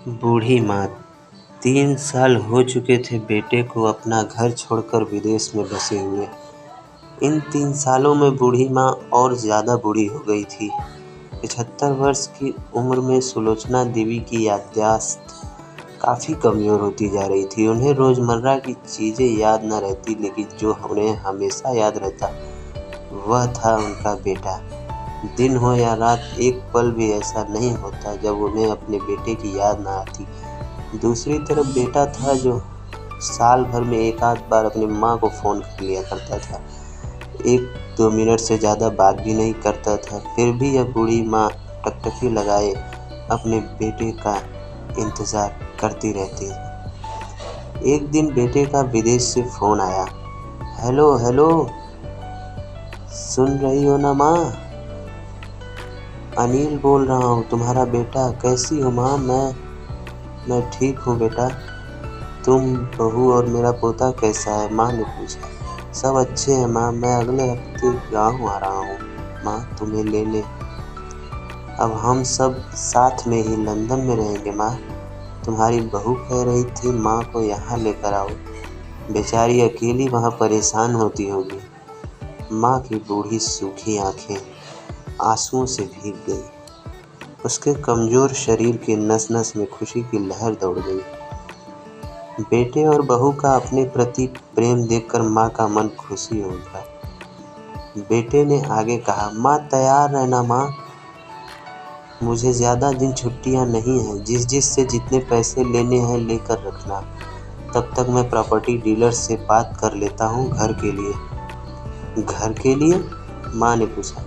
बूढ़ी माँ 3 साल हो चुके थे बेटे को अपना घर छोड़कर विदेश में बसे हुए। इन 3 सालों में बूढ़ी माँ और ज़्यादा बूढ़ी हो गई थी। 75 वर्ष की उम्र में सुलोचना देवी की याददाश्त काफ़ी कमज़ोर होती जा रही थी। उन्हें रोज़मर्रा की चीज़ें याद न रहती, लेकिन जो उन्हें हमेशा याद रहता वह था उनका बेटा। दिन हो या रात, एक पल भी ऐसा नहीं होता जब उन्हें अपने बेटे की याद न आती। दूसरी तरफ बेटा था जो साल भर में एक आध बार अपनी माँ को फ़ोन कर लिया करता था। 1-2 मिनट से ज़्यादा बात भी नहीं करता था। फिर भी यह बूढ़ी माँ टकटकी लगाए अपने बेटे का इंतज़ार करती रहती थी। एक दिन बेटे का विदेश से फ़ोन आया। हेलो हेलो, सुन रही हो ना माँ? अनिल बोल रहा हूँ, तुम्हारा बेटा। कैसी हो माँ? मैं ठीक हूँ बेटा। तुम, बहू और मेरा पोता कैसा है? माँ ने पूछा। सब अच्छे हैं माँ। मैं अगले हफ्ते गाँव आ रहा हूँ माँ, तुम्हें लेने। अब हम सब साथ में ही लंदन में रहेंगे माँ। तुम्हारी बहू कह रही थी माँ को यहाँ लेकर आओ। बेचारी अकेली वहाँ परेशान होती होगी। माँ की बूढ़ी सूखी आंखें आंसुओं से भीग गई। उसके कमज़ोर शरीर के नस-नस में खुशी की लहर दौड़ गई। बेटे और बहू का अपने प्रति प्रेम देखकर माँ का मन खुशी हो उठा। बेटे ने आगे कहा, माँ तैयार रहना माँ। मुझे ज़्यादा दिन छुट्टियाँ नहीं हैं। जिस से जितने पैसे लेने हैं लेकर रखना। तब तक मैं प्रॉपर्टी डीलर से बात कर लेता हूँ घर के लिए। घर के लिए? माँ ने पूछा।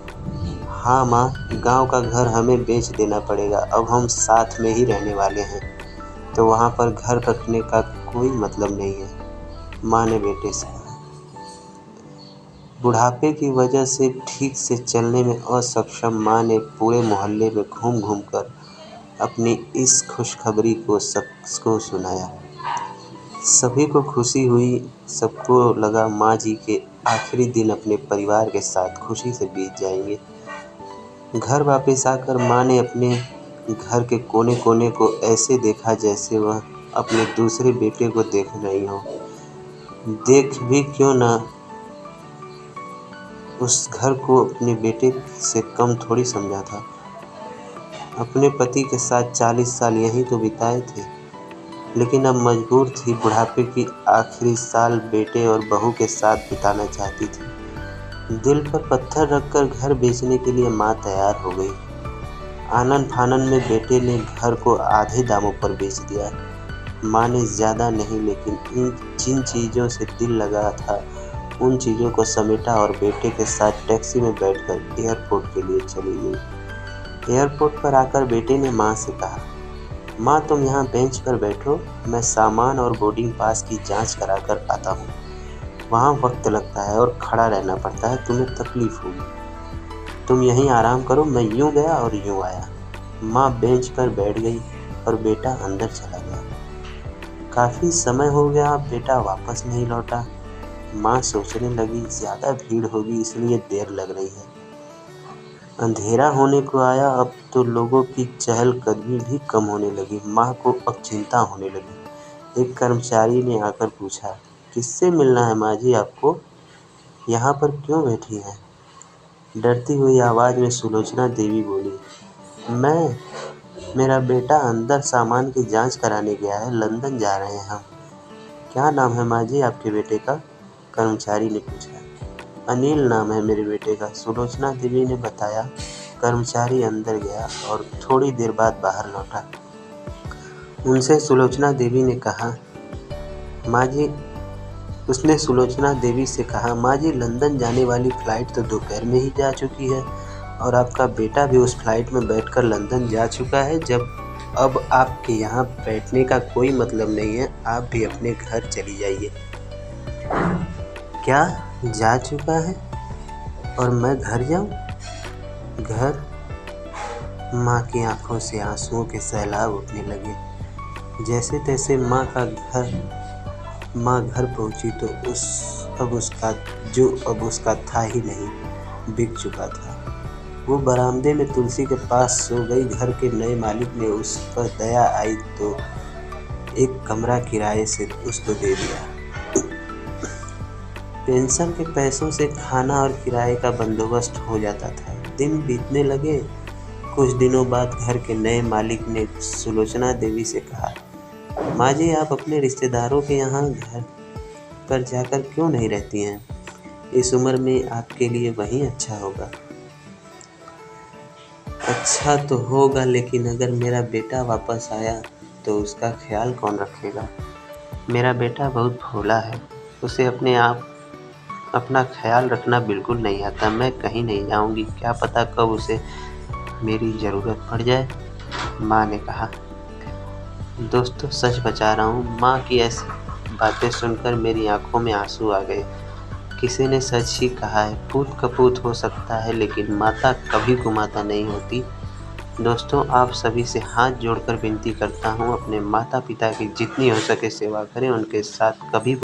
हाँ माँ, गांव का घर हमें बेच देना पड़ेगा। अब हम साथ में ही रहने वाले हैं, तो वहाँ पर घर रखने का कोई मतलब नहीं है, माँ ने बेटे से कहा। बुढ़ापे की वजह से ठीक से चलने में असक्षम माँ ने पूरे मोहल्ले में घूम-घूम कर अपनी इस खुशखबरी को सबको सुनाया। सभी को खुशी हुई। सबको लगा माँ जी के आखिरी दिन अपने परिवार के साथ खुशी से बीत जाएंगे। घर वापस आकर माँ ने अपने घर के कोने-कोने को ऐसे देखा जैसे वह अपने दूसरे बेटे को देख रही हो। देख भी क्यों ना, उस घर को अपने बेटे से कम थोड़ी समझा था। अपने पति के साथ 40 साल यहीं तो बिताए थे, लेकिन अब मजबूर थी बुढ़ापे की आखिरी साल बेटे और बहू के साथ बिताना चाहती थी। दिल पर पत्थर रखकर घर बेचने के लिए माँ तैयार हो गई। आनन-फानन में बेटे ने घर को आधे दामों पर बेच दिया। माँ ने ज़्यादा नहीं, लेकिन जिन चीज़ों से दिल लगा था उन चीज़ों को समेटा और बेटे के साथ टैक्सी में बैठकर एयरपोर्ट के लिए चली गई। एयरपोर्ट पर आकर बेटे ने माँ से कहा, माँ तुम यहाँ बेंच पर बैठो, मैं सामान और बोर्डिंग पास की जांच कराकर आता हूँ। वहाँ वक्त लगता है और खड़ा रहना पड़ता है, तुम्हें तकलीफ होगी। तुम यहीं आराम करो। मैं यूँ गया और यूँ आया। माँ बेंच पर बैठ गई और बेटा अंदर चला गया। काफ़ी समय हो गया, बेटा वापस नहीं लौटा। माँ सोचने लगी, ज़्यादा भीड़ होगी इसलिए देर लग रही है। अंधेरा होने को आया। अब तो लोगों की चहलकदमी भी कम होने लगी। माँ को अब चिंता होने लगी। एक कर्मचारी ने आकर पूछा, किससे मिलना है माँ जी आपको? यहाँ पर क्यों बैठी हैं? डरती हुई आवाज़ में सुलोचना देवी बोली, मेरा बेटा अंदर सामान की जांच कराने गया है। लंदन जा रहे हैं हम। क्या नाम है माँ जी आपके बेटे का? कर्मचारी ने पूछा। अनिल नाम है मेरे बेटे का, सुलोचना देवी ने बताया। कर्मचारी अंदर गया और थोड़ी देर बाद बाहर लौटा। उनसे सुलोचना देवी ने कहा, माँ जी उसने सुलोचना देवी से कहा, माँ जी लंदन जाने वाली फ़्लाइट तो दोपहर में ही जा चुकी है और आपका बेटा भी उस फ़्लाइट में बैठकर लंदन जा चुका है। अब आपके यहाँ बैठने का कोई मतलब नहीं है। आप भी अपने घर चली जाइए। क्या? जा चुका है और मैं घर जाऊँ? घर? माँ की आंखों से आंसुओं के सैलाब उठने लगे। जैसे तैसे माँ घर पहुँची तो अब उसका था ही नहीं, बिक चुका था। वो बरामदे में तुलसी के पास सो गई। घर के नए मालिक ने उस पर दया आई तो एक कमरा किराए से उसको दे दिया। पेंशन के पैसों से खाना और किराए का बंदोबस्त हो जाता था। दिन बीतने लगे। कुछ दिनों बाद घर के नए मालिक ने सुलोचना देवी से कहा, माँ जी, आप अपने रिश्तेदारों के यहाँ घर पर जाकर क्यों नहीं रहती हैं? इस उम्र में आपके लिए वहीं अच्छा होगा। अच्छा तो होगा, लेकिन अगर मेरा बेटा वापस आया तो उसका ख्याल कौन रखेगा? मेरा बेटा बहुत भोला है, उसे अपना ख्याल रखना बिल्कुल नहीं आता। मैं कहीं नहीं जाऊंगी, क्या पता कब उसे मेरी ज़रूरत पड़ जाए, माँ ने कहा। दोस्तों, सच बता रहा हूँ, माँ की ऐसी बातें सुनकर मेरी आंखों में आंसू आ गए। किसी ने सच ही कहा है, पूत कपूत हो सकता है लेकिन माता कभी कुमाता नहीं होती। दोस्तों, आप सभी से हाथ जोड़कर विनती करता हूँ, अपने माता पिता की जितनी हो सके सेवा करें, उनके साथ कभी